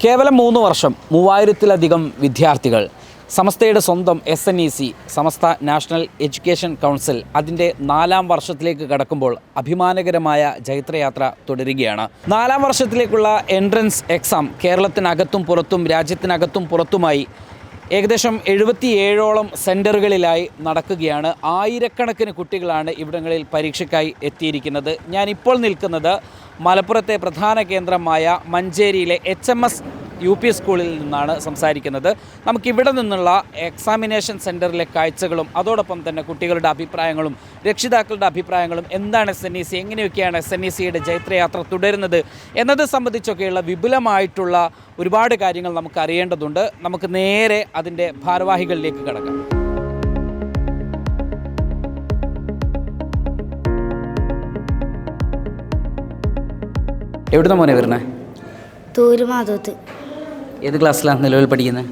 കേവലം 3 വർഷം 3000-ലധികം വിദ്യാർത്ഥികൾ സമസ്തയുടെ സ്വന്തം SNEC സമസ്ത നാഷണൽ എഡ്യൂക്കേഷൻ കൗൺസിൽ അതിൻ്റെ 4ാം വർഷത്തിലേക്ക് കടക്കുമ്പോൾ അഭിമാനകരമായ ജൈത്രയാത്ര തുടരുകയാണ്. 4ാം വർഷത്തിലേക്കുള്ള എൻട്രൻസ് എക്സാം കേരളത്തിനകത്തും പുറത്തും രാജ്യത്തിനകത്തും പുറത്തുമായി ഏകദേശം 77ഓളം സെൻറ്ററുകളിലായി നടക്കുകയാണ്. ആയിരക്കണക്കിന് കുട്ടികളാണ് ഇവിടങ്ങളിൽ പരീക്ഷയ്ക്കായി എത്തിയിരിക്കുന്നത്. ഞാനിപ്പോൾ നിൽക്കുന്നത് മലപ്പുറത്തെ പ്രധാന കേന്ദ്രമായ മഞ്ചേരിയിലെ HMS UP സ്കൂളിൽ നിന്നാണ് സംസാരിക്കുന്നത്. നമുക്കിവിടെ നിന്നുള്ള എക്സാമിനേഷൻ സെൻറ്ററിലെ കാഴ്ചകളും അതോടൊപ്പം തന്നെ കുട്ടികളുടെ അഭിപ്രായങ്ങളും രക്ഷിതാക്കളുടെ അഭിപ്രായങ്ങളും എന്താണ് SNEC, എങ്ങനെയൊക്കെയാണ് SNECയുടെ ജൈത്രയാത്ര തുടരുന്നത് എന്നത് സംബന്ധിച്ചൊക്കെയുള്ള വിപുലമായിട്ടുള്ള ഒരുപാട് കാര്യങ്ങൾ നമുക്ക് അറിയേണ്ടതുണ്ട്. നമുക്ക് നേരെ അതിൻ്റെ ഭാരവാഹികളിലേക്ക് കടക്കാം. എവിടുന്ന മോനെ വരുന്നേ? തൂരുമാതോത്ത്. ഏത് ക്ലാസ്സിലാണ് നിലവിൽ പഠിക്കുന്നത്?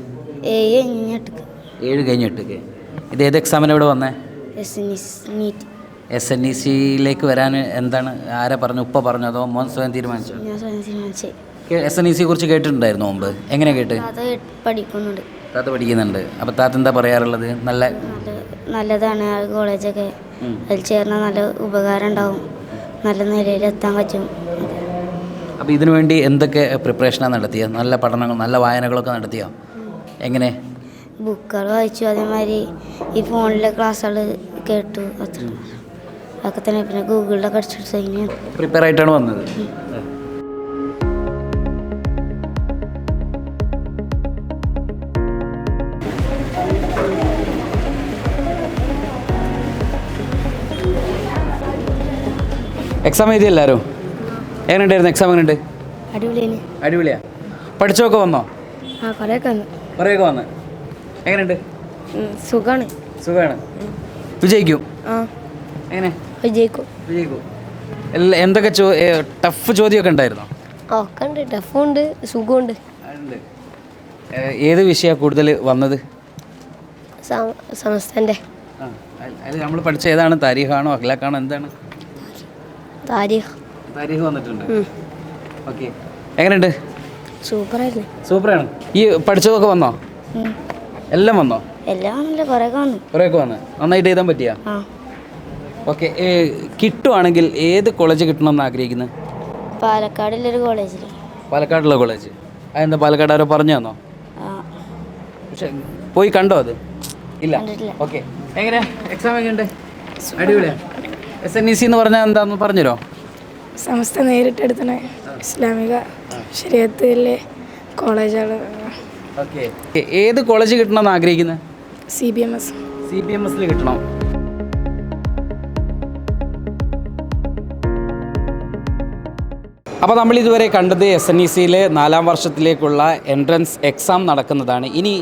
7 കഴിഞ്ഞിട്ടൊക്കെ. ഇത് ഏത് എക്സാമിന് ഇവിടെ വന്നേ? SNECയിലേക്ക് വരാൻ എന്താണ്, ആരെ പറഞ്ഞു? ഉപ്പ പറഞ്ഞു അതോ മോൻ സ്വയം തീരുമാനിച്ചോ? SNEC കുറിച്ച് കേട്ടിട്ടുണ്ടായിരുന്നു മുമ്പ്? എങ്ങനെ കേട്ട്? താത്ത പഠിക്കുന്നുണ്ട്. അപ്പോൾ താത്ത എന്താ പറയാറുള്ളത്? നല്ലതാണ് കോളേജൊക്കെ, അതിൽ ചേർന്നാൽ നല്ല ഉപകാരം ഉണ്ടാവും, നല്ല നിലയിലെത്താൻ പറ്റും. അപ്പോൾ ഇതിനു വേണ്ടി എന്തൊക്കെ പ്രിപ്പറേഷനാണ് നടത്തിയത്? നല്ല പഠനങ്ങൾ, നല്ല വായനകളൊക്കെ നടത്തിയോ? എങ്ങനെ? ബുക്കുകൾ വായിച്ചു, അതേമാതിരി ഈ ഫോണിലെ ക്ലാസ്സുകൾ കേട്ടു, അതൊക്കെ തന്നെ. പിന്നെ ഗൂഗിളിലൊക്കെ അടിച്ചെടുത്ത് കഴിഞ്ഞാൽ പ്രിപ്പയർ ആയിട്ടാണ് വന്നത്. എക്സാം എഴുതി എല്ലാവരും? എങ്ങനെയുണ്ടായിരുന്നു എക്സാം? എങ്ങനെയുണ്ട്? അടിപൊളിയാ. പഠിച്ചൊക്കെ വന്നോ? കുറേയൊക്കെ വന്ന്. എങ്ങനെയുണ്ട്? സുഖമാണ്. വിജയിക്കും? എങ്ങനെ വിജയിക്കും? എന്തൊക്കെ ടഫ് ചോദ്യമൊക്കെ ഉണ്ടായിരുന്നോ? ടഫുണ്ട്, സുഖമുണ്ട്. ഏത് വിഷയമാണ് കൂടുതൽ വന്നത്? സമസ്തൻ്റെ. അത് നമ്മൾ പഠിച്ച ഏതാണ്? താരീഖാണോ അഖ്ലാഖാണോ എന്താണ്? താരീഖ് വന്നിട്ടുണ്ട്. ഓക്കെ. എങ്ങനെയുണ്ട്? സൂപ്പറാണ്. ഈ പഠിച്ചതൊക്കെ വന്നോ? എല്ലാം വന്നോ? കുറേയൊക്കെ വന്ന്. നന്നായിട്ട് എഴുതാൻ പറ്റിയാ? ഓക്കെ. കിട്ടുവാണെങ്കിൽ ഏത് കോളേജ് കിട്ടണമെന്ന് ആഗ്രഹിക്കുന്നത്? പാലക്കാടുള്ള കോളേജ്. അതെന്താ, പാലക്കാട് ആരോ പറഞ്ഞു തന്നോ? പക്ഷെ പോയി കണ്ടോ അത്? ഇല്ല. ഓക്കെ. എങ്ങനെയാ എക്സാം? എങ്ങനെയുണ്ട്? അടിപൊളിയാ. SNEC എന്ന് പറഞ്ഞാൽ എന്താണെന്ന് പറഞ്ഞുതരോ? സമസ്ത നേരിട്ടെടുത്തണ ഇസ്ലാമിക ശരീഅത്തിലെ കോളേജുകൾ. ഓക്കെ. ഏത് കോളേജ് കിട്ടണമെന്ന് ആഗ്രഹിക്കുന്നത്? CBMS കിട്ടണം. അപ്പോൾ നമ്മൾ ഇതുവരെ കണ്ടത് SNECയിലെ 4ാം വർഷത്തിലേക്കുള്ള എൻട്രൻസ് എക്സാം നടക്കുന്നതാണ്. ഇനി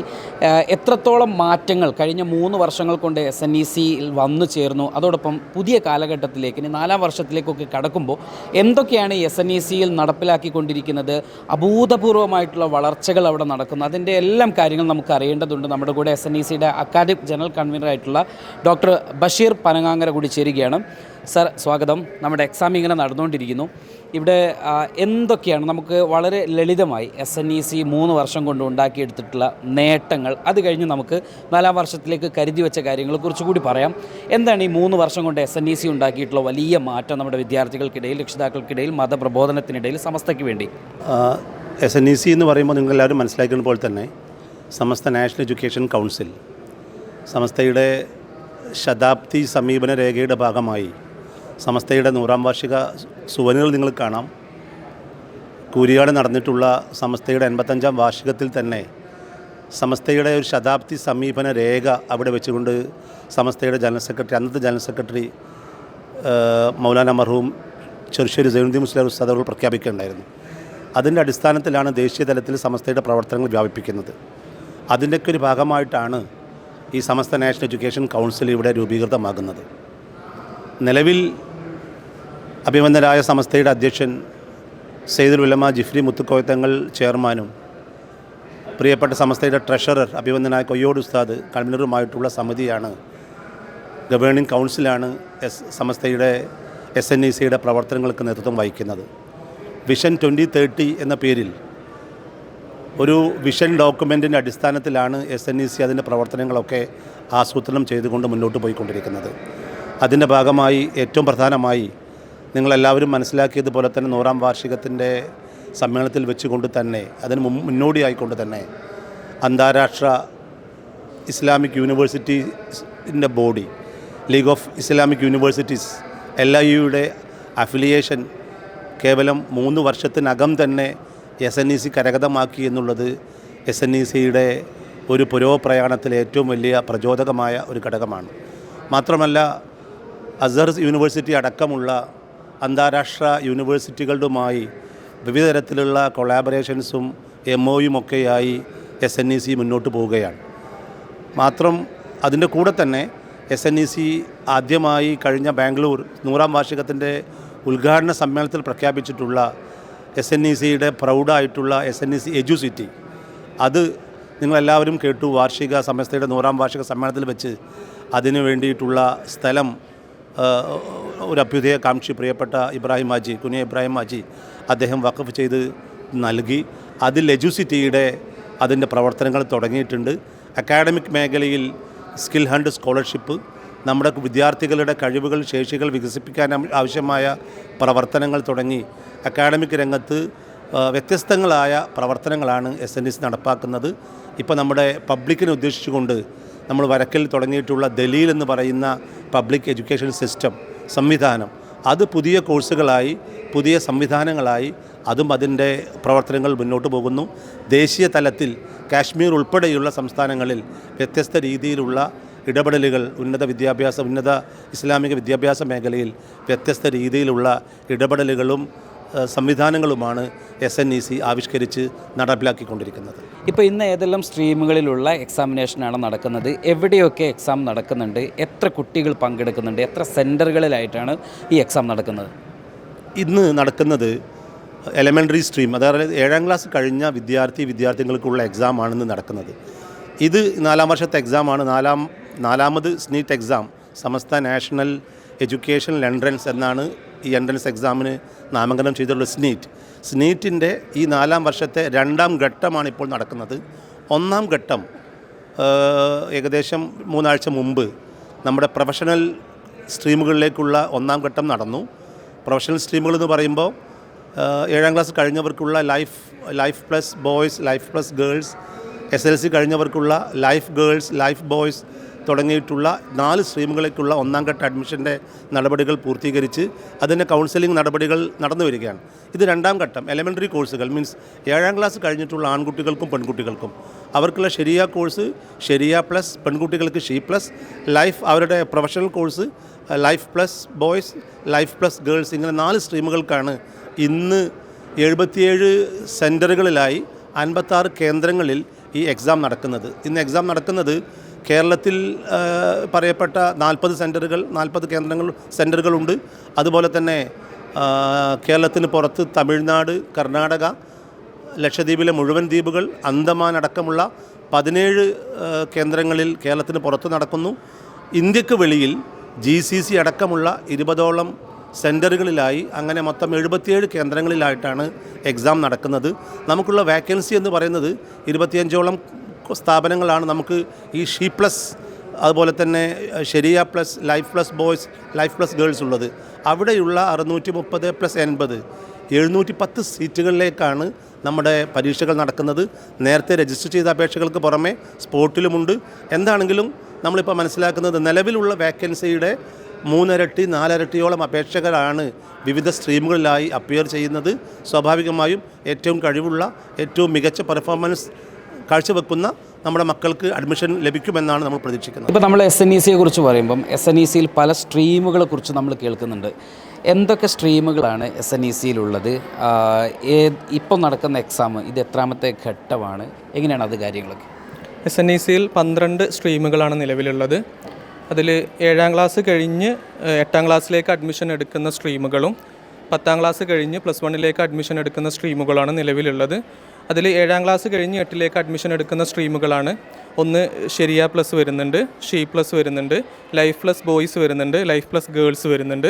എത്രത്തോളം മാറ്റങ്ങൾ കഴിഞ്ഞ 3 വർഷങ്ങൾ കൊണ്ട് SNECയിൽ വന്നു ചേർന്നു, അതോടൊപ്പം പുതിയ കാലഘട്ടത്തിലേക്ക് ഇനി 4ാം വർഷത്തിലേക്കൊക്കെ കടക്കുമ്പോൾ എന്തൊക്കെയാണ് SNECയിൽ നടപ്പിലാക്കിക്കൊണ്ടിരിക്കുന്നത്, അഭൂതപൂർവമായിട്ടുള്ള വളർച്ചകൾ അവിടെ നടക്കുന്നു, അതിൻ്റെ എല്ലാം കാര്യങ്ങൾ നമുക്ക് അറിയേണ്ടതുണ്ട്. നമ്മുടെ കൂടെ SNECയുടെ അക്കാദമിക് ജനറൽ കൺവീനറായിട്ടുള്ള ഡോക്ടർ ബഷീർ പനങ്ങാങ്ങര കൂടി ചേരുകയാണ്. സർ, സ്വാഗതം. നമ്മുടെ എക്സാം ഇങ്ങനെ നടന്നുകൊണ്ടിരിക്കുന്നു. ഇവിടെ എന്തൊക്കെയാണ് നമുക്ക് വളരെ ലളിതമായി SNEC 3 വർഷം കൊണ്ട് ഉണ്ടാക്കിയെടുത്തിട്ടുള്ള നേട്ടങ്ങൾ, അത് കഴിഞ്ഞ് നമുക്ക് 4ാം വർഷത്തിലേക്ക് കരുതി വെച്ച കാര്യങ്ങളെ കുറിച്ചുകൂടി പറയാം. എന്താണ് ഈ 3 വർഷം കൊണ്ട് SNEC ഉണ്ടാക്കിയിട്ടുള്ള വലിയ മാറ്റം നമ്മുടെ വിദ്യാർത്ഥികൾക്കിടയിൽ, രക്ഷിതാക്കൾക്കിടയിൽ, മതപ്രബോധനത്തിനിടയിൽ, സമസ്തയ്ക്ക് വേണ്ടി? SNEC എന്ന് പറയുമ്പോൾ നിങ്ങളെല്ലാവരും മനസ്സിലാക്കുന്ന പോലെ തന്നെ സമസ്ത നാഷണൽ എഡ്യൂക്കേഷൻ കൗൺസിൽ സമസ്തയുടെ ശതാബ്ദി സമീപന രേഖയുടെ ഭാഗമായി സമസ്തയുടെ 100ാം വാർഷിക സുവനുകൾ നിങ്ങൾ കാണാം. കൂരിയാട് നടന്നിട്ടുള്ള സമസ്തയുടെ 85ാം വാർഷികത്തിൽ തന്നെ സമസ്തയുടെ ഒരു ശതാബ്ദി സമീപന രേഖ അവിടെ വെച്ചുകൊണ്ട് സമസ്തയുടെ ജനറൽ സെക്രട്ടറി, അന്നത്തെ ജനറൽ സെക്രട്ടറി മൗലാന മർഹൂം ചെറുശ്ശേരി സൈനുദ്ദീൻ മുസ്ലിയാർ ഉസ്താദ് അവർ പ്രഖ്യാപിക്കുകയുണ്ടായിരുന്നു. അതിൻ്റെ അടിസ്ഥാനത്തിലാണ് ദേശീയ തലത്തിൽ സമസ്തയുടെ പ്രവർത്തനങ്ങൾ വ്യാപിപ്പിക്കുന്നത്. അതിൻ്റെയൊക്കെ ഒരു ഭാഗമായിട്ടാണ് ഈ സമസ്ത നാഷണൽ എഡ്യൂക്കേഷൻ കൗൺസിൽ ഇവിടെ രൂപീകൃതമാകുന്നത്. നിലവിൽ അഭിമന്യരായ സമസ്തയുടെ അധ്യക്ഷൻ സയ്യിദുൽ ഉലമ ജിഫ്രി മുത്തുക്കോയത്തങ്ങൾ ചെയർമാനും പ്രിയപ്പെട്ട സമസ്തയുടെ ട്രഷറർ അഭിമന്യനായ കൊയ്യോട് ഉസ്താദ് കൺവീനറുമായിട്ടുള്ള സമിതിയാണ്, ഗവേണിംഗ് കൗൺസിലാണ് സമസ്തയുടെ SNECയുടെ പ്രവർത്തനങ്ങൾക്ക് നേതൃത്വം വഹിക്കുന്നത്. വിഷൻ 2030 എന്ന പേരിൽ ഒരു വിഷൻ ഡോക്യുമെൻറ്റിൻ്റെ അടിസ്ഥാനത്തിലാണ് SNEC അതിൻ്റെ പ്രവർത്തനങ്ങളൊക്കെ ആസൂത്രണം ചെയ്തുകൊണ്ട് മുന്നോട്ട് പോയിക്കൊണ്ടിരിക്കുന്നത്. അതിൻ്റെ ഭാഗമായി ഏറ്റവും പ്രധാനമായി നിങ്ങളെല്ലാവരും മനസ്സിലാക്കിയതുപോലെ തന്നെ 100-ാം വാർഷികത്തിൻ്റെ സമ്മേളനത്തിൽ വെച്ചുകൊണ്ട് തന്നെ അതിന് മുന്നോടിയായിക്കൊണ്ട് തന്നെ അന്താരാഷ്ട്ര ഇസ്ലാമിക് യൂണിവേഴ്സിറ്റീസിൻ്റെ body league of Islamic universities LIUയുടെ അഫിലിയേഷൻ കേവലം 3 വർഷത്തിനകം തന്നെ SNEC കരഗതമാക്കി എന്നുള്ളത് SNECയുടെ ഒരു പുരോപ്രയാണത്തിലെ ഏറ്റവും വലിയ പ്രചോദകമായ ഒരു ഘടകമാണ്. മാത്രമല്ല അസ്ഹർ യൂണിവേഴ്സിറ്റി അടക്കമുള്ള അന്താരാഷ്ട്ര യൂണിവേഴ്സിറ്റികളുമായി വിവിധ തരത്തിലുള്ള കൊളാബറേഷൻസും MOUയും ഒക്കെയായി SNEC മുന്നോട്ട് പോവുകയാണ്. മാത്രം അതിൻ്റെ കൂടെ തന്നെ SNEC ആദ്യമായി കഴിഞ്ഞ ബാംഗ്ലൂർ 100-ാം വാർഷികത്തിൻ്റെ ഉദ്ഘാടന സമ്മേളനത്തിൽ പ്രഖ്യാപിച്ചിട്ടുള്ള SNECയുടെ പ്രൗഢായിട്ടുള്ള SNEC എഡ്യൂസിറ്റി, അത് നിങ്ങളെല്ലാവരും കേട്ടു. സമസ്തയുടെ 100-ാം വാർഷിക സമ്മേളനത്തിൽ വെച്ച് അതിനു വേണ്ടിയിട്ടുള്ള സ്ഥലം ഒരു അഭ്യുദയകാംക്ഷി പ്രിയപ്പെട്ട ഇബ്രാഹിം ഹാജി, കുനിയ ഇബ്രാഹിം ഹാജി അദ്ദേഹം വഖഫ് ചെയ്ത് നൽകി. അതിൽ എഡ്യൂസിറ്റിയുടെ അതിൻ്റെ പ്രവർത്തനങ്ങൾ തുടങ്ങിയിട്ടുണ്ട്. അക്കാഡമിക് മേഖലയിൽ സ്കിൽ ഹണ്ട് സ്കോളർഷിപ്പ്, നമ്മുടെ വിദ്യാർത്ഥികളുടെ കഴിവുകൾ ശേഷികൾ വികസിപ്പിക്കാൻ ആവശ്യമായ പ്രവർത്തനങ്ങൾ തുടങ്ങി അക്കാഡമിക് രംഗത്ത് വ്യത്യസ്തങ്ങളായ പ്രവർത്തനങ്ങളാണ് SNEC നടപ്പാക്കുന്നത്. ഇപ്പോൾ നമ്മുടെ പബ്ലിക്കിനെ ഉദ്ദേശിച്ചുകൊണ്ട് നമ്മൾ വരക്കൽ തുടങ്ങിയിട്ടുള്ള ദലീൽ എന്ന് പറയുന്ന പബ്ലിക് എഡ്യൂക്കേഷൻ സിസ്റ്റം സംവിധാനം, അത് പുതിയ കോഴ്സുകളായി പുതിയ സംവിധാനങ്ങളായി അതും അതിൻ്റെ പ്രവർത്തനങ്ങൾ മുന്നോട്ട് പോകുന്നു. ദേശീയ തലത്തിൽ കാശ്മീർ ഉൾപ്പെടെയുള്ള സംസ്ഥാനങ്ങളിൽ വ്യത്യസ്ത രീതിയിലുള്ള ഇടപെടലുകൾ ഉന്നത ഇസ്ലാമിക വിദ്യാഭ്യാസ മേഖലയിൽ വ്യത്യസ്ത രീതിയിലുള്ള ഇടപെടലുകളും സംവിധാനങ്ങളുമാണ് SNEC ആവിഷ്കരിച്ച് നടപ്പിലാക്കിക്കൊണ്ടിരിക്കുന്നത്. ഇപ്പോൾ ഇന്ന് ഏതെല്ലാം സ്ട്രീമുകളിലുള്ള എക്സാമിനേഷനാണ് നടക്കുന്നത്? എവിടെയൊക്കെ എക്സാം നടക്കുന്നുണ്ട്? എത്ര കുട്ടികൾ പങ്കെടുക്കുന്നുണ്ട്? എത്ര സെൻറ്ററുകളിലായിട്ടാണ് ഈ എക്സാം നടക്കുന്നത്? ഇന്ന് നടക്കുന്നത് എലമെൻ്ററി സ്ട്രീം, അതായത് 7-ാം ക്ലാസ് കഴിഞ്ഞ വിദ്യാർത്ഥികൾക്കുള്ള എക്സാമാണിന്ന് നടക്കുന്നത്. ഇത് 4-ാം വർഷത്തെ എക്സാമാണ്. നാലാമത് SNEET എക്സാം, സമസ്ത നാഷണൽ എഡ്യൂക്കേഷണൽ എൻട്രൻസ് എന്നാണ് ഈ എൻട്രൻസ് എക്സാമിന് നാമകരണം ചെയ്തിട്ടുള്ള സ്നീറ്റിൻ്റെ ഈ 4-ാം വർഷത്തെ 2-ാം ഘട്ടമാണ് ഇപ്പോൾ നടക്കുന്നത്. 1-ാം ഘട്ടം ഏകദേശം 3 ആഴ്ച മുമ്പ് നമ്മുടെ പ്രൊഫഷണൽ സ്ട്രീമുകളിലേക്കുള്ള 1-ാം ഘട്ടം നടന്നു. പ്രൊഫഷണൽ സ്ട്രീമുകൾ എന്ന് പറയുമ്പോൾ 7-ാം ക്ലാസ് കഴിഞ്ഞവർക്കുള്ള life plus boys, life plus girls, SLC കഴിഞ്ഞവർക്കുള്ള ലൈഫ് ഗേൾസ്, ലൈഫ് ബോയ്സ് തുടങ്ങിയിട്ടുള്ള 4 സ്ട്രീമുകളിലേക്കുള്ള 1-ാം ഘട്ട അഡ്മിഷൻ്റെ നടപടികൾ പൂർത്തീകരിച്ച് അതിൻ്റെ കൗൺസിലിംഗ് നടപടികൾ നടന്നു വരികയാണ്. ഇത് 2-ാം ഘട്ടം എലമെൻ്ററി കോഴ്സുകൾ മീൻസ് 7-ാം ക്ലാസ് കഴിഞ്ഞിട്ടുള്ള ആൺകുട്ടികൾക്കും പെൺകുട്ടികൾക്കും അവർക്കുള്ള ശരിയ കോഴ്സ്, ശരിയ പ്ലസ്, പെൺകുട്ടികൾക്ക് ഷീ പ്ലസ്, ലൈഫ് അവരുടെ professional course, life plus boys, life plus girls, ഇങ്ങനെ 4 സ്ട്രീമുകൾക്കാണ് ഇന്ന് 77 സെൻറ്ററുകളിലായി 56 കേന്ദ്രങ്ങളിൽ ഈ എക്സാം നടക്കുന്നത്. ഇന്ന് എക്സാം നടക്കുന്നത് കേരളത്തിൽ പറയപ്പെട്ട 40 സെൻറ്ററുകൾ, 40 സെൻറ്ററുകളുണ്ട്. അതുപോലെ തന്നെ കേരളത്തിന് പുറത്ത് തമിഴ്നാട്, കർണാടക, ലക്ഷദ്വീപിലെ മുഴുവൻ ദ്വീപുകൾ, അന്തമാൻ അടക്കമുള്ള 17 കേന്ദ്രങ്ങളിൽ കേരളത്തിന് പുറത്ത് നടക്കുന്നു. ഇന്ത്യക്ക് വെളിയിൽ GCC അടക്കമുള്ള 20ഓളം സെൻറ്ററുകളിലായി അങ്ങനെ മൊത്തം 77 കേന്ദ്രങ്ങളിലായിട്ടാണ് എക്സാം നടക്കുന്നത്. നമുക്കുള്ള വാക്കൻസി എന്ന് പറയുന്നത് 25ഓളം സ്ഥാപനങ്ങളാണ് നമുക്ക് ഈ ഷീ പ്ലസ്, അതുപോലെ തന്നെ ശരിയ plus, life plus boys, life plus girls ഉള്ളത്. അവിടെയുള്ള 630 + 80 710 സീറ്റുകളിലേക്കാണ് നമ്മുടെ പരീക്ഷകൾ നടക്കുന്നത്. നേരത്തെ രജിസ്റ്റർ ചെയ്ത അപേക്ഷകൾക്ക് പുറമെ സ്പോട്ടിലുമുണ്ട്. എന്താണെങ്കിലും നമ്മളിപ്പോൾ മനസ്സിലാക്കുന്നത് നിലവിലുള്ള വാക്കൻസിയുടെ 3 ഇരട്ടി 4 ഇരട്ടിയോളം അപേക്ഷകരാണ് വിവിധ സ്ട്രീമുകളിലായി അപ്പിയർ ചെയ്യുന്നത്. സ്വാഭാവികമായും ഏറ്റവും കഴിവുള്ള, ഏറ്റവും മികച്ച പെർഫോമൻസ് കാഴ്ചവെക്കുന്ന നമ്മുടെ മക്കൾക്ക് അഡ്മിഷൻ ലഭിക്കുമെന്നാണ് നമ്മൾ പ്രതീക്ഷിക്കുന്നത്. ഇപ്പോൾ നമ്മൾ SNECയെ കുറിച്ച് പറയുമ്പം SNECയിൽ പല സ്ട്രീമുകളെ കുറിച്ച് നമ്മൾ കേൾക്കുന്നുണ്ട്. എന്തൊക്കെ സ്ട്രീമുകളാണ് SNECയിലുള്ളത്? ഇപ്പോൾ നടക്കുന്ന എക്സാം ഇത് എത്രാമത്തെ ഘട്ടമാണ്? എങ്ങനെയാണ് അത് കാര്യങ്ങളൊക്കെ? SNECയിൽ 12 സ്ട്രീമുകളാണ് നിലവിലുള്ളത്. അതിൽ 7-ാം ക്ലാസ് കഴിഞ്ഞ് 8-ാം ക്ലാസ്സിലേക്ക് അഡ്മിഷൻ എടുക്കുന്ന സ്ട്രീമുകളും 10-ാം ക്ലാസ് കഴിഞ്ഞ് +1 അഡ്മിഷൻ എടുക്കുന്ന സ്ട്രീമുകളാണ് നിലവിലുള്ളത്. അതിൽ 7-ാം ക്ലാസ് കഴിഞ്ഞ് 8ലേക്ക് അഡ്മിഷൻ എടുക്കുന്ന സ്ട്രീമുകളാണ്. ഒന്ന് ശരിയ പ്ലസ് വരുന്നുണ്ട്, ഷീ പ്ലസ് വരുന്നുണ്ട്, ലൈഫ് പ്ലസ് ബോയ്സ് വരുന്നുണ്ട്, ലൈഫ് പ്ലസ് ഗേൾസ് വരുന്നുണ്ട്.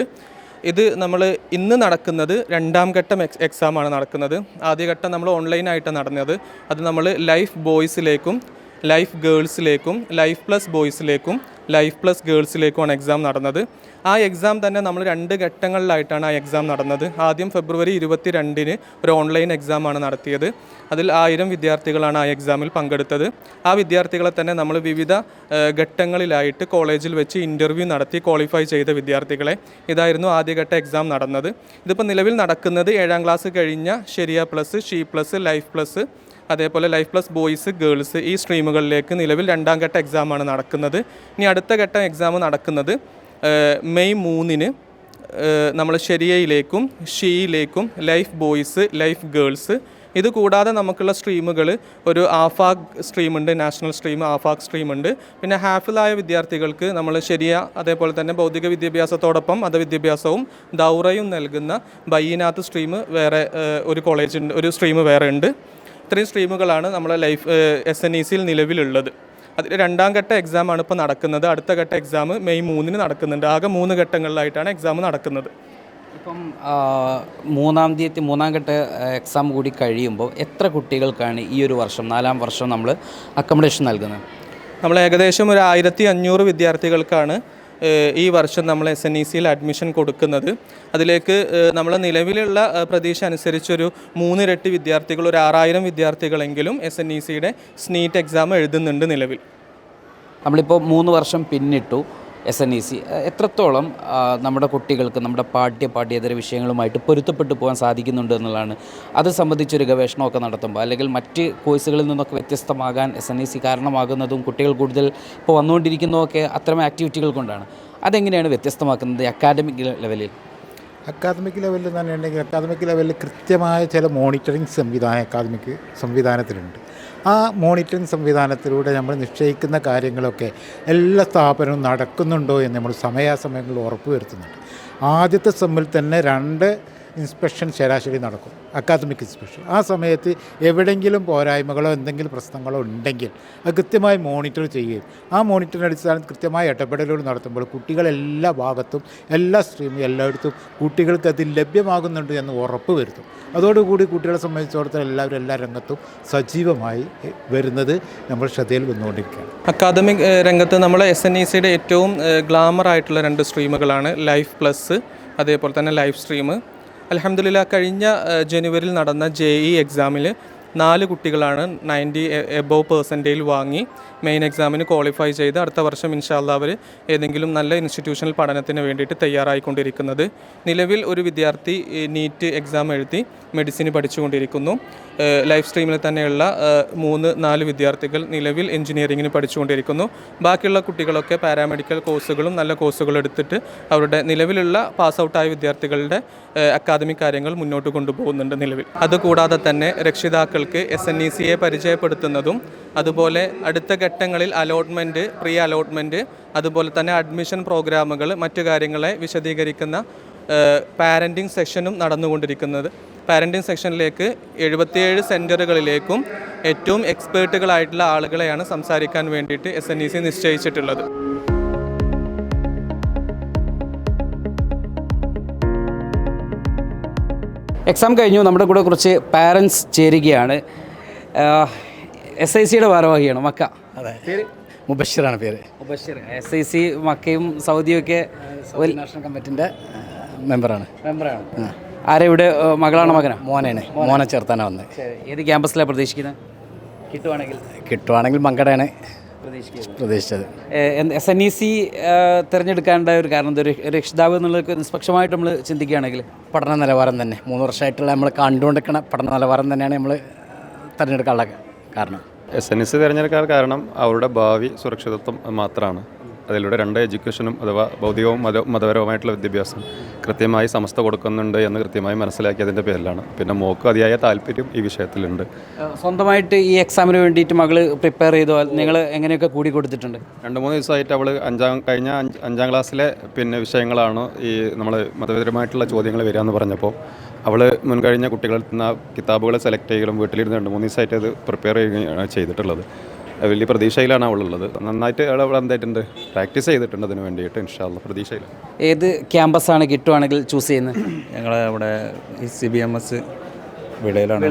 ഇത് നമ്മൾ ഇന്ന് നടക്കുന്നത് രണ്ടാം ഘട്ടം എക്സാമാണ് നടക്കുന്നത്. ആദ്യഘട്ടം നമ്മൾ ഓൺലൈനായിട്ടാണ് നടന്നത്. അത് നമ്മൾ ലൈഫ് ബോയ്സിലേക്കും ലൈഫ് ഗേൾസിലേക്കും ലൈഫ് പ്ലസ് ബോയ്സിലേക്കും ലൈഫ് പ്ലസ് ഗേൾസിലേക്കുമാണ് എക്സാം നടന്നത്. ആ എക്സാം തന്നെ നമ്മൾ 2 ഘട്ടങ്ങളിലായിട്ടാണ് ആ എക്സാം നടന്നത്. ആദ്യം ഫെബ്രുവരി 22-ന് ഒരു ഓൺലൈൻ എക്സാമാണ് നടത്തിയത്. അതിൽ 1000 വിദ്യാർത്ഥികളാണ് ആ എക്സാമിൽ പങ്കെടുത്തത്. ആ വിദ്യാർത്ഥികളെ തന്നെ നമ്മൾ വിവിധ ഘട്ടങ്ങളിലായിട്ട് കോളേജിൽ വെച്ച് ഇൻ്റർവ്യൂ നടത്തി ക്വാളിഫൈ ചെയ്ത വിദ്യാർത്ഥികളെ. ഇതായിരുന്നു ആദ്യഘട്ട എക്സാം നടന്നത്. ഇതിപ്പോൾ നിലവിൽ നടക്കുന്നത് 7ാം ക്ലാസ് കഴിഞ്ഞ ശരിയ plus, she plus, life plus, അതേപോലെ ലൈഫ് പ്ലസ് ബോയ്സ് ഗേൾസ് ഈ സ്ട്രീമുകളിലേക്ക് നിലവിൽ 2ാം ഘട്ട എക്സാമാണ് നടക്കുന്നത്. ഇനി അടുത്ത ഘട്ട എക്സാം നടക്കുന്നത് മെയ് 3-ന് നമ്മൾ ശരിയയിലേക്കും ഷീയിലേക്കും ലൈഫ് ബോയ്സ് ലൈഫ് ഗേൾസ്. ഇത് കൂടാതെ നമുക്കുള്ള സ്ട്രീമുകൾ ഒരു ആഫാഗ് സ്ട്രീമുണ്ട്, നാഷണൽ സ്ട്രീം, ആഫാഗ് സ്ട്രീമുണ്ട്. പിന്നെ ഹാഫിലായ വിദ്യാർത്ഥികൾക്ക് നമ്മൾ ശരിയ അതേപോലെ തന്നെ ഭൗതിക വിദ്യാഭ്യാസത്തോടൊപ്പം മതവിദ്യാഭ്യാസവും ദൗറയും നൽകുന്ന ബയ്യനാത്ത് സ്ട്രീം വേറെ ഒരു കോളേജുണ്ട്, ഒരു സ്ട്രീം വേറെ ഉണ്ട്. ഇത്രയും സ്ട്രീമുകളാണ് നമ്മളെ ലൈഫ് SNECയിൽ നിലവിലുള്ളത്. അതിൽ 2ാം ഘട്ട എക്സാമാണ് ഇപ്പോൾ നടക്കുന്നത്. അടുത്ത ഘട്ട എക്സാം മെയ് 3-ന് നടക്കുന്നുണ്ട്. ആകെ 3 ഘട്ടങ്ങളിലായിട്ടാണ് എക്സാം നടക്കുന്നത്. ഇപ്പം 3ാം ഘട്ട എക്സാം കൂടി കഴിയുമ്പോൾ എത്ര കുട്ടികൾക്കാണ് ഈ ഒരു വർഷം 4ാം വർഷം നമ്മൾ അക്കോമഡേഷൻ നൽകുന്നത്? നമ്മൾ ഏകദേശം ഒരു 1500 വിദ്യാർത്ഥികൾക്കാണ് ഈ വർഷം നമ്മൾ SNECയിൽ അഡ്മിഷൻ കൊടുക്കുന്നത്. അതിലേക്ക് നമ്മൾ നിലവിലുള്ള പ്രതീക്ഷ അനുസരിച്ചൊരു 3 ഇരട്ടി വിദ്യാർത്ഥികൾ, ഒരു 6000 വിദ്യാർത്ഥികളെങ്കിലും SNECയുടെ SNEET എക്സാം എഴുതുന്നുണ്ട് നിലവിൽ. നമ്മളിപ്പോൾ 3 വർഷം പിന്നിട്ടു SNEC. എത്രത്തോളം നമ്മുടെ കുട്ടികൾക്ക് നമ്മുടെ പാഠ്യേതര വിഷയങ്ങളുമായിട്ട് പൊരുത്തപ്പെട്ടു പോകാൻ സാധിക്കുന്നുണ്ട് എന്നുള്ളതാണ്. അത് സംബന്ധിച്ചൊരു ഗവേഷണമൊക്കെ നടത്തുമ്പോൾ അല്ലെങ്കിൽ മറ്റ് കോഴ്സുകളിൽ നിന്നൊക്കെ വ്യത്യസ്തമാകാൻ SNEC കാരണമാകുന്നതും കുട്ടികൾ കൂടുതൽ ഇപ്പോൾ വന്നുകൊണ്ടിരിക്കുന്നതൊക്കെ അത്തരം ആക്ടിവിറ്റികൾ കൊണ്ടാണ്. അതെങ്ങനെയാണ് വ്യത്യസ്തമാക്കുന്നത് അക്കാഡമിക് ലെവലിൽ? അക്കാദമിക് ലെവലിൽ തന്നെ ഉണ്ടെങ്കിൽ അക്കാദമിക് ലെവലിൽ കൃത്യമായ ചില മോണിറ്ററിങ് അക്കാദമിക് സംവിധാനത്തിലുണ്ട്. ആ മോണിറ്ററിങ് സംവിധാനത്തിലൂടെ നമ്മൾ നിശ്ചയിക്കുന്ന കാര്യങ്ങളൊക്കെ എല്ലാ സ്ഥാപനവും നടക്കുന്നുണ്ടോ എന്ന് നമ്മൾ സമയാസമയങ്ങളിൽ ഉറപ്പ് വരുത്തുന്നുണ്ട്. ആദ്യത്തെ സെമ്മിൽ തന്നെ 2 ഇൻസ്പെക്ഷൻ ശരാശരി നടക്കും, അക്കാദമിക് ഇൻസ്പെക്ഷൻ. ആ സമയത്ത് എവിടെയെങ്കിലും പോരായ്മകളോ എന്തെങ്കിലും പ്രശ്നങ്ങളോ ഉണ്ടെങ്കിൽ അത് കൃത്യമായി മോണിറ്റർ ചെയ്യുകയും ആ മോണിറ്ററിൻ്റെ അടിസ്ഥാനത്തിൽ കൃത്യമായ ഇടപെടലുകൾ നടത്തുമ്പോൾ കുട്ടികളെല്ലാ ഭാഗത്തും എല്ലാ സ്ട്രീമും എല്ലായിടത്തും കുട്ടികൾക്ക് അത് ലഭ്യമാകുന്നുണ്ട് എന്ന് ഉറപ്പ് വരുത്തും. അതോടുകൂടി കുട്ടികളെ സംബന്ധിച്ചിടത്തോളം എല്ലാവരും എല്ലാ രംഗത്തും സജീവമായി വരുന്നത് നമ്മൾ ശ്രദ്ധയിൽ വന്നുകൊണ്ടിരിക്കുകയാണ്. അക്കാദമിക് രംഗത്ത് നമ്മൾ SNECയുടെ ഏറ്റവും ഗ്ലാമർ ആയിട്ടുള്ള 2 സ്ട്രീമുകളാണ് ലൈഫ് പ്ലസ് അതേപോലെ തന്നെ ലൈഫ് സ്ട്രീം. അൽഹംദുലില്ലാ കഴിഞ്ഞ ജനുവരിയിൽ നടന്ന JEE എക്സാമിൽ 4 കുട്ടികളാണ് 90 എബോവ് പെർസെൻറ്റേജ് വാങ്ങി മെയിൻ എക്സാമിന് ക്വാളിഫൈ ചെയ്ത് അടുത്ത വർഷം ഇൻഷാ അല്ലാഹ് അവർ ഏതെങ്കിലും നല്ല ഇൻസ്റ്റിറ്റ്യൂഷണൽ പഠനത്തിന് വേണ്ടിയിട്ട് തയ്യാറായിക്കൊണ്ടിരിക്കുന്നത്. നിലവിൽ ഒരു വിദ്യാർത്ഥി നീറ്റ് എക്സാം എഴുതി മെഡിസിൻ പഠിച്ചുകൊണ്ടിരിക്കുന്നു. ലൈഫ് സ്ട്രീമിൽ തന്നെയുള്ള 3-4 വിദ്യാർത്ഥികൾ നിലവിൽ എഞ്ചിനീയറിങ്ങിന് പഠിച്ചുകൊണ്ടിരിക്കുന്നു. ബാക്കിയുള്ള കുട്ടികളൊക്കെ പാരാമെഡിക്കൽ കോഴ്സുകളും നല്ല കോഴ്സുകളും എടുത്തിട്ട് അവരുടെ നിലവിലുള്ള പാസ് ഔട്ടായ വിദ്യാർത്ഥികളുടെ അക്കാദമിക് കാര്യങ്ങൾ മുന്നോട്ട് കൊണ്ടുപോകുന്നുണ്ട് നിലവിൽ. അതുകൂടാതെ തന്നെ രക്ഷിതാക്കൾക്ക് SNECയെ പരിചയപ്പെടുത്തുന്നതും അതുപോലെ അടുത്ത ഘട്ടങ്ങളിൽ അലോട്ട്മെൻറ്റ്, പ്രീ അലോട്ട്മെൻറ്റ്, അതുപോലെ തന്നെ അഡ്മിഷൻ പ്രോഗ്രാമുകൾ, മറ്റു കാര്യങ്ങളെ വിശദീകരിക്കുന്ന പാരൻറ്റിംഗ് സെക്ഷനും നടന്നുകൊണ്ടിരിക്കുന്നത്. പാരൻറ്റിംഗ് സെക്ഷനിലേക്ക് 77 സെൻറ്ററുകളിലേക്കും ഏറ്റവും എക്സ്പേർട്ടുകളായിട്ടുള്ള ആളുകളെയാണ് സംസാരിക്കാൻ വേണ്ടിയിട്ട് SNEC നിശ്ചയിച്ചിട്ടുള്ളത്. എക്സാം കഴിഞ്ഞു, നമ്മുടെ കൂടെ കുറച്ച് പാരൻസ് ചേരുകയാണ്. SICയുടെ ഭാരവാഹിയാണ് മക്ക. അതെ, മുബഷിറാണ് പേര്. മുബഷിർ. SIC മക്കയും സൗദിയും ഒക്കെ നാഷണൽ കമ്മിറ്റിൻ്റെ മെമ്പറാണ്. ആരെ ഇവിടെ മകളാണോ മകനാ? മോനെ ചേർത്താനാണ് വന്നത്. ഏത് ക്യാമ്പസിലാണ് പ്രതീക്ഷിക്കുന്നത്? കിട്ടുവാണെങ്കിൽ മങ്കടയാണ് പ്രതീക്ഷിച്ചത്. SNEC തിരഞ്ഞെടുക്കാനുള്ള ഒരു കാരണം എന്താ? രക്ഷിതാവ് എന്നുള്ളത് നിഷ്പക്ഷമായിട്ട് നമ്മൾ ചിന്തിക്കുകയാണെങ്കിൽ പഠന നിലവാരം തന്നെ 3 വർഷമായിട്ടുള്ള നമ്മൾ കണ്ടുകൊണ്ടിരിക്കുന്ന പഠന നിലവാരം തന്നെയാണ് നമ്മൾ തിരഞ്ഞെടുക്കാനുള്ള കാരണം. SNEC തിരഞ്ഞെടുക്കാൻ കാരണം അവരുടെ ഭാവി സുരക്ഷിതത്വം മാത്രമാണ്. അതിലൂടെ 2 എഡ്യൂക്കേഷനും അഥവാ ഭൗതികവും മതപരവുമായിട്ടുള്ള വിദ്യാഭ്യാസം കൃത്യമായി സമസ്ത കൊടുക്കുന്നുണ്ട് എന്ന് കൃത്യമായി മനസ്സിലാക്കിയതിൻ്റെ പേരിലാണ്. പിന്നെ മോക്ക് അതിയായ താല്പര്യം ഈ വിഷയത്തിലുണ്ട്. സ്വന്തമായിട്ട് ഈ എക്സാമിന് വേണ്ടിയിട്ട് മകൾ പ്രിപ്പയർ ചെയ്തോ? നിങ്ങൾ എങ്ങനെയൊക്കെ കൂടി കൊടുത്തിട്ടുണ്ട്? 2-3 ദിവസമായിട്ട് അവൾ കഴിഞ്ഞ 5ാം ക്ലാസ്സിലെ വിഷയങ്ങളാണ് ഈ നമ്മൾ മതപരമായിട്ടുള്ള ചോദ്യങ്ങൾ വരികയെന്ന് പറഞ്ഞപ്പോൾ അവൾ മുൻകഴിഞ്ഞ കുട്ടികളിൽ നിന്ന് കിതാബുകൾ സെലക്ട് ചെയ്യലും വീട്ടിലിരുന്ന് 2-3 ദിവസമായിട്ട് അത് പ്രിപ്പയർ ചെയ്യുകയാണ് ചെയ്തിട്ടുള്ളത്. വലിയ പ്രതീക്ഷയിലാണ് അവളുള്ളത്. നന്നായിട്ട് അവൾ എന്തായിട്ടുണ്ട്, പ്രാക്ടീസ് ചെയ്തിട്ടുണ്ട് അതിന് വേണ്ടിയിട്ട്. ഇൻഷാല്ലാ പ്രതീക്ഷയില്ല. ഏത് ക്യാമ്പസാണ് കിട്ടുവാണെങ്കിൽ ചൂസ് ചെയ്യുന്നത്? ഞങ്ങൾ ഇവിടെ ഈ CBMS വിളയിലാണ്.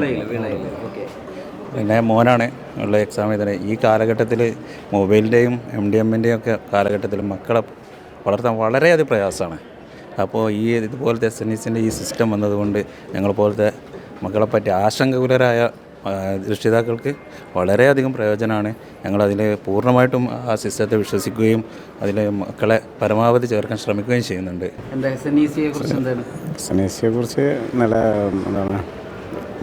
പിന്നെ മോനാണ് ഉള്ള എക്സാം എഴുതുന്നത്. ഈ കാലഘട്ടത്തിൽ മൊബൈലിൻ്റെയും MDMൻ്റെയും ഒക്കെ കാലഘട്ടത്തിൽ മക്കളെ വളർത്താൻ വളരെയധികം പ്രയാസമാണ്. അപ്പോൾ ഇതുപോലത്തെ SNECൻ്റെ ഈ സിസ്റ്റം വന്നതുകൊണ്ട് ഞങ്ങൾ പോലത്തെ മക്കളെ പറ്റി ആശങ്കാകുലരായ രക്ഷിതാക്കൾക്ക് വളരെയധികം പ്രയോജനമാണ്. ഞങ്ങളതിൽ പൂർണ്ണമായിട്ടും ആ സിസ്റ്റത്തെ വിശ്വസിക്കുകയും അതിൽ മക്കളെ പരമാവധി ചേർക്കാൻ ശ്രമിക്കുകയും ചെയ്യുന്നുണ്ട്. എന്താ SNECയെ കുറിച്ച് എന്താണ്? SNECയെ കുറിച്ച് നല്ല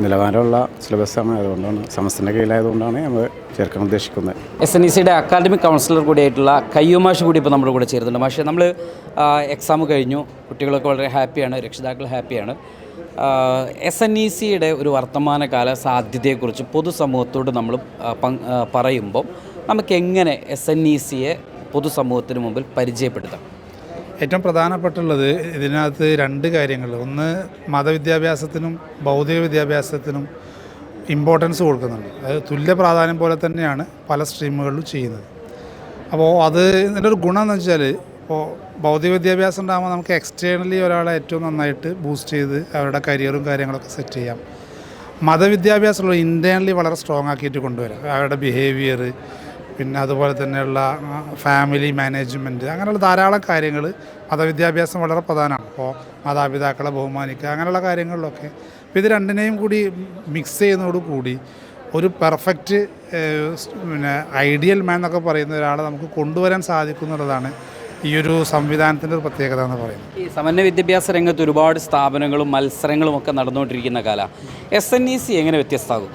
നിലവാരമുള്ള സിലബസാണ്. അതുകൊണ്ടാണ് സമസ്തൻ്റെ കീഴിലായതുകൊണ്ടാണ് നമ്മൾ ചേർക്കാൻ ഉദ്ദേശിക്കുന്നത്. SNECയുടെ അക്കാഡമിക് കൗൺസിലർ കൂടിയായിട്ടുള്ള കയ്യൂമാഷ് കൂടി ഇപ്പോൾ നമ്മുടെ കൂടെ ചേർന്നുണ്ട്. മാഷെ, നമ്മൾ എക്സാം കഴിഞ്ഞു, കുട്ടികളൊക്കെ വളരെ ഹാപ്പിയാണ്, രക്ഷിതാക്കൾ ഹാപ്പിയാണ്. SNECയുടെ ഒരു വർത്തമാനകാല സാധ്യതയെക്കുറിച്ച് പൊതുസമൂഹത്തോട് നമ്മൾ പറയുമ്പോൾ നമുക്കെങ്ങനെ SNECയെ പൊതുസമൂഹത്തിന് മുമ്പിൽ പരിചയപ്പെടുത്താം? ഏറ്റവും പ്രധാനപ്പെട്ടുള്ളത് ഇതിനകത്ത് രണ്ട് കാര്യങ്ങൾ. ഒന്ന്, മതവിദ്യാഭ്യാസത്തിനും ഭൗതിക വിദ്യാഭ്യാസത്തിനും ഇമ്പോർട്ടൻസ് കൊടുക്കുന്നുണ്ട്. അത് തുല്യ പ്രാധാന്യം പോലെ തന്നെയാണ് പല സ്ട്രീമുകളിലും ചെയ്യുന്നത്. അപ്പോൾ ഇതിൻ്റെ ഒരു ഗുണം എന്ന് വെച്ചാൽ, ഇപ്പോൾ ഭൗതിക വിദ്യാഭ്യാസം ഉണ്ടാകുമ്പോൾ നമുക്ക് എക്സ്റ്റേണലി ഒരാളെ ഏറ്റവും നന്നായിട്ട് ബൂസ്റ്റ് ചെയ്ത് അവരുടെ കരിയറും കാര്യങ്ങളൊക്കെ സെറ്റ് ചെയ്യാം. മതവിദ്യാഭ്യാസമുള്ള ഇൻറ്റേർണലി വളരെ സ്ട്രോങ് ആക്കിയിട്ട് കൊണ്ടുവരാം. അവരുടെ ബിഹേവിയർ, പിന്നെ അതുപോലെ തന്നെയുള്ള ഫാമിലി മാനേജ്മെൻറ്റ്, അങ്ങനെയുള്ള ധാരാളം കാര്യങ്ങൾ മതവിദ്യാഭ്യാസം വളരെ പ്രധാനമാണ്. അപ്പോൾ മാതാപിതാക്കളെ ബഹുമാനിക്കുക, അങ്ങനെയുള്ള കാര്യങ്ങളിലൊക്കെ. അപ്പോൾ ഇത് രണ്ടിനെയും കൂടി മിക്സ് ചെയ്യുന്നതോടുകൂടി ഒരു പെർഫെക്റ്റ് ഐഡിയൽ മാൻ എന്നൊക്കെ പറയുന്ന ഒരാളെ നമുക്ക് കൊണ്ടുവരാൻ സാധിക്കും എന്നുള്ളതാണ് ഈ ഒരു സംവിധാനത്തിൻ്റെ ഒരു പ്രത്യേകത എന്ന് പറയുന്നത്. ഈ സമന്വയ വിദ്യാഭ്യാസ രംഗത്ത് ഒരുപാട് സ്ഥാപനങ്ങളും മത്സരങ്ങളും ഒക്കെ നടന്നുകൊണ്ടിരിക്കുന്ന കാലം SNEC എങ്ങനെ വ്യത്യസ്തമാകും?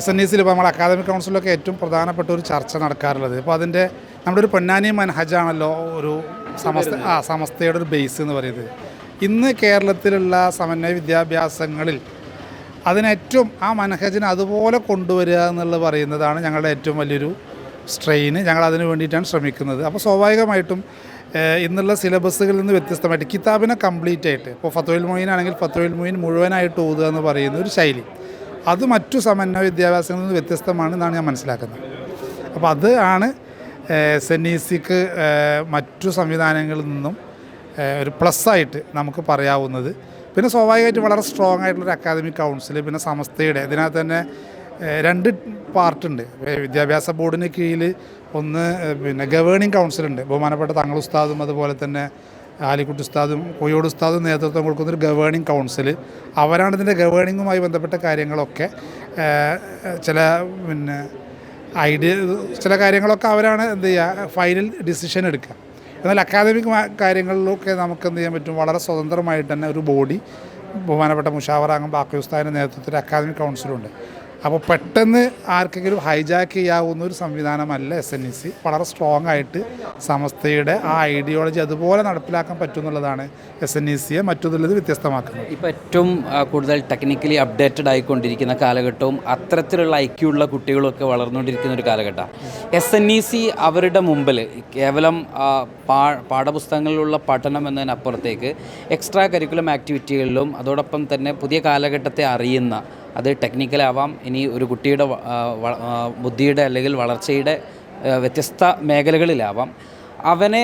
SNECയിൽ ഇപ്പോൾ നമ്മൾ അക്കാദമിക് കൗൺസിലൊക്കെ ഏറ്റവും പ്രധാനപ്പെട്ട ഒരു ചർച്ച നടക്കാറുള്ളത്. ഇപ്പോൾ അതിൻ്റെ നമ്മുടെ ഒരു പൊന്നാനി മനഹജാണല്ലോ ഒരു സമസ്തയുടെ ഒരു ബേസ് എന്ന് പറയുന്നത്. ഇന്ന് കേരളത്തിലുള്ള സമന്വയ വിദ്യാഭ്യാസങ്ങളിൽ അതിനേറ്റവും ആ മനഹജിനെ അതുപോലെ കൊണ്ടുവരിക എന്നുള്ളത് പറയുന്നതാണ് ഞങ്ങളുടെ ഏറ്റവും വലിയൊരു സ്ട്രെയിന്. ഞങ്ങൾ അതിന് വേണ്ടിയിട്ടാണ് ശ്രമിക്കുന്നത്. അപ്പോൾ സ്വാഭാവികമായിട്ടും ഇന്നുള്ള സിലബസുകളിൽ നിന്ന് വ്യത്യസ്തമായിട്ട് കിതാബിനെ കംപ്ലീറ്റ് ആയിട്ട്, ഇപ്പോൾ ഫത്വയിൽ മൊയ്ൻ ആണെങ്കിൽ ഫത്വയിൽ മൊയ്ൻ മുഴുവനായിട്ട് ഓതുക എന്ന് പറയുന്ന ഒരു ശൈലി, അത് മറ്റു സമന്വയ വിദ്യാഭ്യാസങ്ങളിൽ നിന്ന് വ്യത്യസ്തമാണെന്നാണ് ഞാൻ മനസ്സിലാക്കുന്നത്. അപ്പോൾ അത് ആണ് SNECക്ക് മറ്റു സംവിധാനങ്ങളിൽ നിന്നും ഒരു പ്ലസ്സായിട്ട് നമുക്ക് പറയാവുന്നത്. പിന്നെ സ്വാഭാവികമായിട്ട് വളരെ സ്ട്രോങ് ആയിട്ടുള്ളൊരു അക്കാദമിക് കൗൺസിൽ, പിന്നെ സമസ്തയുടെ ഇതിനകത്ത് തന്നെ രണ്ട് പാർട്ടുണ്ട്. വിദ്യാഭ്യാസ ബോർഡിന് കീഴിൽ ഒന്ന് പിന്നെ ഗവേണിംഗ് കൗൺസിലുണ്ട്. ബഹുമാനപ്പെട്ട തങ്ങൾ ഉസ്താദും അതുപോലെ തന്നെ ആലിക്കുട്ടി ഉസ്താദും കോഴിക്കോട് ഉസ്താദും നേതൃത്വം കൊടുക്കുന്നൊരു ഗവേണിംഗ് കൗൺസിൽ. അവരാണ് ഇതിൻ്റെ ഗവേണിങ്ങുമായി ബന്ധപ്പെട്ട കാര്യങ്ങളൊക്കെ ചില കാര്യങ്ങളൊക്കെ അവരാണ് എന്ത് ചെയ്യുക, ഫൈനൽ ഡിസിഷൻ എടുക്കുക. എന്നാൽ അക്കാദമിക് കാര്യങ്ങളിലൊക്കെ നമുക്ക് എന്ത് ചെയ്യാൻ പറ്റും, വളരെ സ്വതന്ത്രമായിട്ട് തന്നെ ഒരു ബോഡി, ബഹുമാനപ്പെട്ട മുഷാവറ അംഗം ബാക്കി ഉസ്താദിൻ്റെ നേതൃത്വത്തിൽ അക്കാദമിക് കൗൺസിലുണ്ട്. അപ്പോൾ പെട്ടെന്ന് ആർക്കെങ്കിലും ഹൈജാക്ക് ചെയ്യാവുന്ന ഒരു സംവിധാനമല്ല SNEC. വളരെ സ്ട്രോങ് ആയിട്ട് സമസ്തയുടെ ആ ഐഡിയോളജി അതുപോലെ നടപ്പിലാക്കാൻ പറ്റും എന്നുള്ളതാണ് SNECയെ മറ്റൊന്നിൽ വ്യത്യസ്തമാക്കുന്നത്. ഇപ്പോൾ ഏറ്റവും കൂടുതൽ ടെക്നിക്കലി അപ്ഡേറ്റഡ് ആയിക്കൊണ്ടിരിക്കുന്ന കാലഘട്ടവും അത്തരത്തിലുള്ള ഐക്യമുള്ള കുട്ടികളൊക്കെ വളർന്നുകൊണ്ടിരിക്കുന്ന ഒരു കാലഘട്ടമാണ്. SNEC അവരുടെ മുമ്പിൽ കേവലം പാഠപുസ്തകങ്ങളിലുള്ള പഠനം എന്നതിനപ്പുറത്തേക്ക് എക്സ്ട്രാ കരിക്കുലം ആക്ടിവിറ്റികളിലും അതോടൊപ്പം തന്നെ പുതിയ കാലഘട്ടത്തെ അറിയുന്ന, അത് ടെക്നിക്കലാവാം, ഇനി ഒരു കുട്ടിയുടെ ബുദ്ധിയുടെ അല്ലെങ്കിൽ വളർച്ചയുടെ വ്യത്യസ്ത മേഖലകളിലാവാം, അവനെ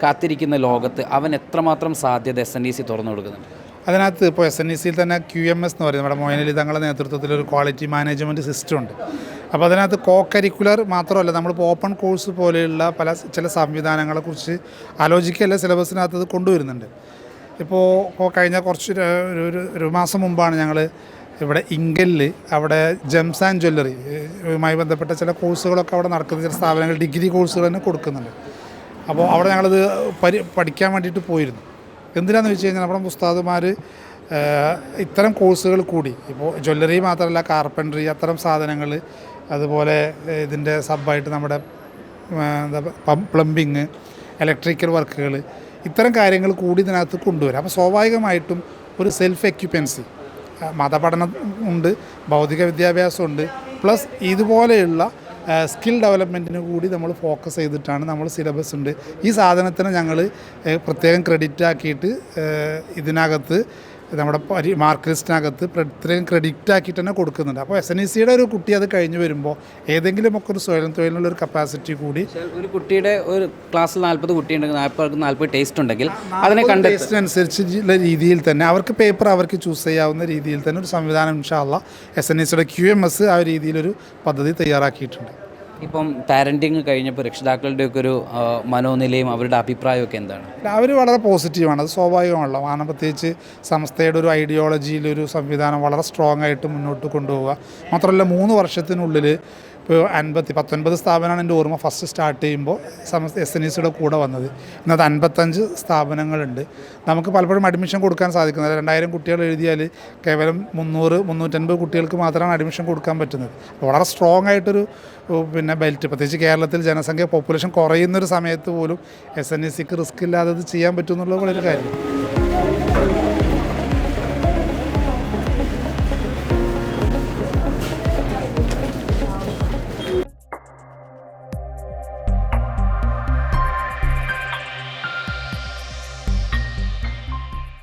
കാത്തിരിക്കുന്ന ലോകത്ത് അവൻ എത്രമാത്രം സാധ്യത SNEC തുറന്നു കൊടുക്കുന്നുണ്ട്? അതിനകത്ത് ഇപ്പോൾ SNECയിൽ തന്നെ QMS എന്ന് പറയുന്നത് നമ്മുടെ മൊയ്നലി തങ്ങളുടെ നേതൃത്വത്തിലൊരു ക്വാളിറ്റി മാനേജ്മെൻറ്റ് സിസ്റ്റം ഉണ്ട്. അപ്പോൾ അതിനകത്ത് കരിക്കുലർ മാത്രമല്ല, നമ്മളിപ്പോൾ ഓപ്പൺ കോഴ്സ് പോലെയുള്ള ചില സംവിധാനങ്ങളെക്കുറിച്ച് ആലോചിക്കുകയല്ല, സിലബസിനകത്ത് അത് കൊണ്ടുവരുന്നുണ്ട്. ഇപ്പോൾ കഴിഞ്ഞ ഒരു മാസം മുമ്പാണ് ഞങ്ങൾ ഇവിടെ ഇങ്കലിൽ അവിടെ ജെംസ് ആൻഡ് ജ്വല്ലറിയുമായി ബന്ധപ്പെട്ട ചില കോഴ്സുകളൊക്കെ അവിടെ നടക്കുന്ന ചില സ്ഥാപനങ്ങൾ ഡിഗ്രി കോഴ്സുകൾ തന്നെ കൊടുക്കുന്നുണ്ട്. അപ്പോൾ അവിടെ ഞങ്ങളത് പഠിക്കാൻ വേണ്ടിയിട്ട് പോയിരുന്നു. എന്തിനാണെന്ന് വെച്ച് കഴിഞ്ഞാൽ നമ്മുടെ ഉസ്താദുമാർ ഇത്തരം കോഴ്സുകൾ കൂടി, ഇപ്പോൾ ജ്വല്ലറി മാത്രമല്ല കാർപ്പൻട്രി, അത്തരം സാധനങ്ങൾ, അതുപോലെ ഇതിൻ്റെ സബ്ബായിട്ട് നമ്മുടെ പ്ലംബിങ്, ഇലക്ട്രിക്കൽ വർക്കുകൾ, ഇത്തരം കാര്യങ്ങൾ കൂടി ഇതിനകത്ത് കൊണ്ടുവരാം. അപ്പോൾ സ്വാഭാവികമായിട്ടും ഒരു സെൽഫ് എക്യുപ്പൻസി, മതപഠനം ഉണ്ട്, ഭൗതിക വിദ്യാഭ്യാസമുണ്ട്, പ്ലസ് ഇതുപോലെയുള്ള സ്കിൽ ഡെവലപ്മെൻറ്റിന് കൂടി നമ്മൾ ഫോക്കസ് ചെയ്തിട്ടാണ് നമ്മൾ സിലബസ് ഉണ്ട്. ഈ സാധനത്തിന് ഞങ്ങൾ പ്രത്യേകം ക്രെഡിറ്റ് ആക്കിയിട്ട് ഇതിനകത്ത് നമ്മുടെ മാർക്ക് ലിസ്റ്റിനകത്ത് ഇത്രയും ക്രെഡിറ്റ് ആക്കിയിട്ട് തന്നെ കൊടുക്കുന്നുണ്ട്. അപ്പോൾ SNECയുടെ ഒരു കുട്ടി അത് കഴിഞ്ഞ് വരുമ്പോൾ ഏതെങ്കിലുമൊക്കെ ഒരു സ്വയം തൊഴിലിനുള്ളൊരു കപ്പാസിറ്റി കൂടി, ഒരു കുട്ടിയുടെ ഒരു ക്ലാസ്സിൽ 40 കുട്ടിയുണ്ടെങ്കിൽ 40 ടേസ്റ്റ് ഉണ്ടെങ്കിൽ അതിനെ ടേസ്റ്റിനനുസരിച്ചുള്ള രീതിയിൽ തന്നെ അവർക്ക് പേപ്പർ അവർക്ക് ചൂസ് ചെയ്യാവുന്ന രീതിയിൽ തന്നെ ഒരു സംവിധാനം ഇൻഷാ അല്ലാഹ് SNECയുടെ QMS ആ രീതിയിലൊരു പദ്ധതി തയ്യാറാക്കിയിട്ടുണ്ട്. ഇപ്പം പാരൻറ്റിങ് കഴിഞ്ഞപ്പോൾ രക്ഷിതാക്കളുടെയൊക്കെ ഒരു മനോനിലയും അവരുടെ അഭിപ്രായമൊക്കെ എന്താണ്? അവർ വളരെ പോസിറ്റീവാണ്, അത് സ്വാഭാവികമാണല്ലോ. കാരണം പ്രത്യേകിച്ച് സംസ്ഥയുടെ ഒരു ഐഡിയോളജിയിലൊരു സംവിധാനം വളരെ സ്ട്രോങ് ആയിട്ട് മുന്നോട്ട് കൊണ്ടുപോവുക. മാത്രമല്ല 3 വർഷത്തിനുള്ളിൽ ഇപ്പോൾ 19 സ്ഥാപനമാണ് എൻ്റെ ഓർമ്മ ഫസ്റ്റ് സ്റ്റാർട്ട് ചെയ്യുമ്പോൾ SNECയുടെ കൂടെ വന്നത്. ഇന്നത്തെ 55 സ്ഥാപനങ്ങളുണ്ട്. നമുക്ക് പലപ്പോഴും അഡ്മിഷൻ കൊടുക്കാൻ സാധിക്കുന്നത് 2000 കുട്ടികൾ എഴുതിയാൽ കേവലം 300-350 കുട്ടികൾക്ക് മാത്രമാണ് അഡ്മിഷൻ കൊടുക്കാൻ പറ്റുന്നത്. വളരെ സ്ട്രോങ് ആയിട്ടൊരു ബെൽറ്റ്, പ്രത്യേകിച്ച് കേരളത്തിൽ ജനസംഖ്യ പോപ്പുലേഷൻ കുറയുന്നൊരു സമയത്ത് പോലും SNECക്ക് റിസ്ക് ഇല്ലാതെ ഇത് ചെയ്യാൻ പറ്റും എന്നുള്ളത് വളരെ കാര്യം.